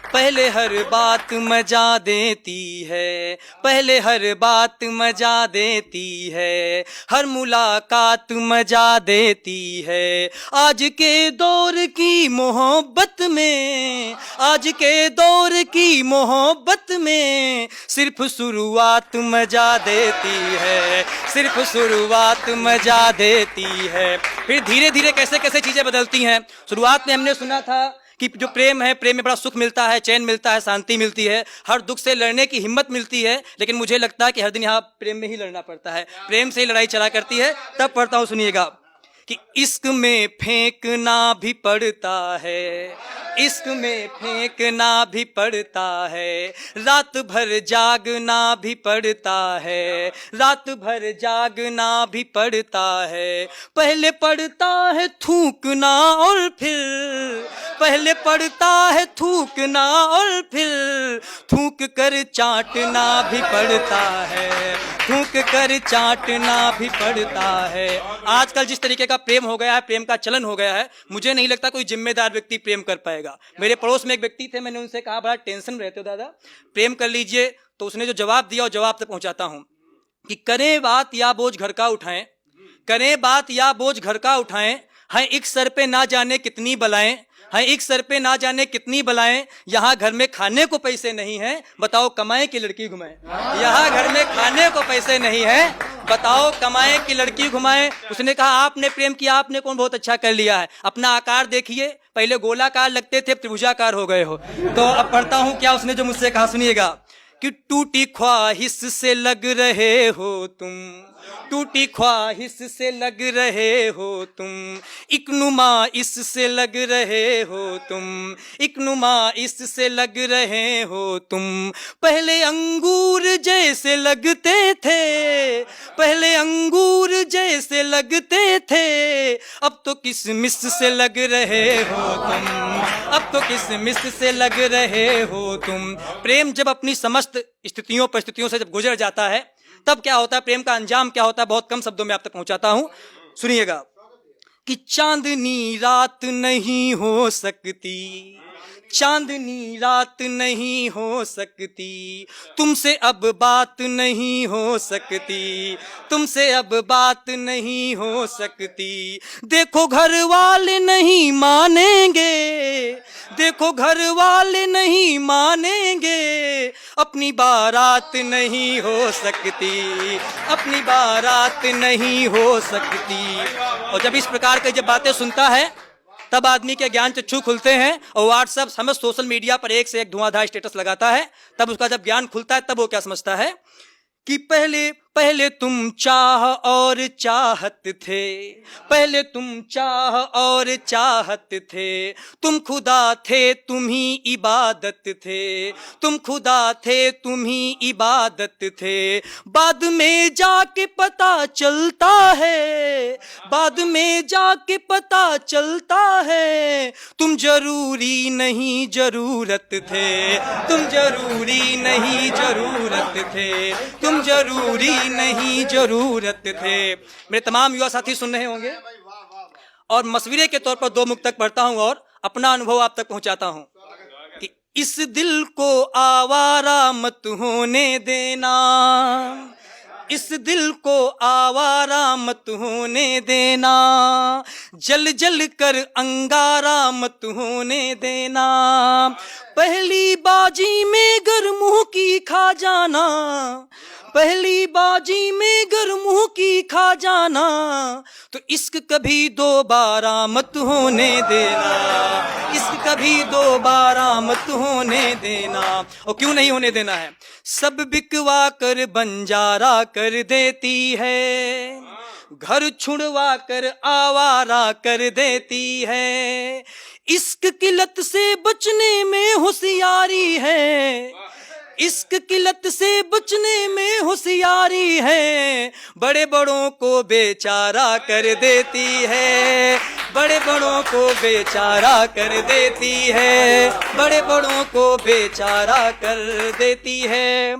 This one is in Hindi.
पहले हर बात मजा देती है, पहले हर बात मजा देती है, हर मुलाकात मजा देती है। आज के दौर की मोहब्बत में, आज के दौर की मोहब्बत में सिर्फ शुरुआत मजा देती है, सिर्फ शुरुआत मजा देती है। फिर धीरे धीरे कैसे कैसे चीजें बदलती हैं। शुरुआत में हमने सुना था कि जो प्रेम है, प्रेम में बड़ा सुख मिलता है, चैन मिलता है, शांति मिलती है, हर दुख से लड़ने की हिम्मत मिलती है। लेकिन मुझे लगता है कि हर दिन यहाँ प्रेम में ही लड़ना पड़ता है, प्रेम से ही लड़ाई चला करती है। तब पढ़ता हूँ, सुनिएगा कि इश्क में फेंकना भी पड़ता है, इश्क में फेंकना भी पड़ता है, रात भर जागना भी पड़ता है, रात भर जागना भी पड़ता है। पहले पड़ता है थूकना और फिर, पहले पड़ता है थूकना और फिर थूक कर चाटना भी पड़ता है, थूक कर चाटना भी पड़ता है। आजकल जिस तरीके का प्रेम हो गया है, प्रेम का चलन हो गया है, मुझे नहीं लगता कोई जिम्मेदार व्यक्ति प्रेम कर पाएगा। मेरे पड़ोस में एक व्यक्ति थे, मैंने उनसे कहा बड़ा टेंशन में रहते हो दादा, प्रेम कर लीजिए। तो उसने जो जवाब दिया और जवाब तक पहुंचाता हूं कि करें बात या बोझ घर का उठाएं, करें बात या बोझ घर का उठाएं, हैं एक सर पे ना जाने कितनी बलाएं, हैं एक सर पे ना जाने कितनी बलाएं, यहाँ घर में खाने को पैसे नहीं हैं, बताओ कमाए की लड़की घुमाएं। यहाँ घर में खाने को पैसे नहीं हैं, बताओ कमाए की लड़की घुमाएं। उसने कहा आपने प्रेम किया, आपने कौन बहुत अच्छा कर लिया है, अपना आकार देखिए, पहले गोलाकार लगते थे, त्रिभुजाकार हो गए हो। तो अब पढ़ता हूँ क्या उसने जो मुझसे कहा, सुनिएगा कि टूटी ख्वाहिश से लग रहे हो तुम, टूटी ख्वाहिश से लग रहे हो तुम, एक नुमा इससे लग रहे हो तुम, एक नुमा इससे लग रहे हो तुम। पहले अंगूर जैसे लगते थे, पहले अंगूर जैसे लगते थे, अब तो किसमिस से लग रहे हो तुम, अब तो किसमिस से लग रहे हो तुम। प्रेम जब अपनी समस्त स्थितियों परिस्थितियों से जब गुजर जाता है, तब क्या होता है, प्रेम का अंजाम क्या होता है, बहुत कम शब्दों में आप तक पहुंचाता हूं, सुनिएगा कि चांदनी रात नहीं हो सकती, चांदनी रात नहीं हो सकती, तुमसे अब बात नहीं हो सकती, तुमसे अब बात नहीं हो सकती। देखो घर वाले नहीं मानेंगे, देखो घर वाले नहीं मानेंगे, अपनी बारात नहीं हो सकती, अपनी बारात नहीं हो सकती। और जब इस प्रकार की जब बातें सुनता है, तब आदमी के ज्ञान चक्षु खुलते हैं और व्हाट्सएप समझ सोशल मीडिया पर एक से एक धुआंधार स्टेटस लगाता है। तब उसका जब ज्ञान खुलता है, तब वो क्या समझता है कि पहले पहले तुम चाह और चाहत थे, पहले तुम चाह और चाहत थे, तुम खुदा थे तुम ही इबादत थे, तुम खुदा थे तुम ही इबादत थे। बाद में जाके पता चलता है, बाद में जाके पता चलता है, तुम जरूरी नहीं जरूरत थे, तुम जरूरी नहीं जरूरत थे, तुम जरूरी नहीं जरूरत थे। मेरे तमाम युवा साथी सुन रहे होंगे और मशवरे के तौर पर दो मुक्तक पढ़ता हूं और अपना अनुभव आप तक पहुंचाता हूं कि इस दिल को आवारा मत होने देना, इस दिल को आवारा मत होने देना, जल जल कर अंगारा मत होने देना। पहली बाजी में गर मुंह की खा जाना, पहली बाजी में गर मुंह की खा जाना, तो इश्क कभी दोबारा मत होने देना, इश्क कभी दोबारा मत होने देना। और क्यों नहीं होने देना है, सब बिकवा कर बंजारा कर देती है, घर छुड़वा कर आवारा कर देती है। इश्क की लत से बचने में होशियारी है, इश्क की लत से बचने में होशियारी है, बड़े बड़ों को बेचारा कर देती है, बड़े बड़ों को बेचारा कर देती है, बड़े बड़ों को बेचारा कर देती है।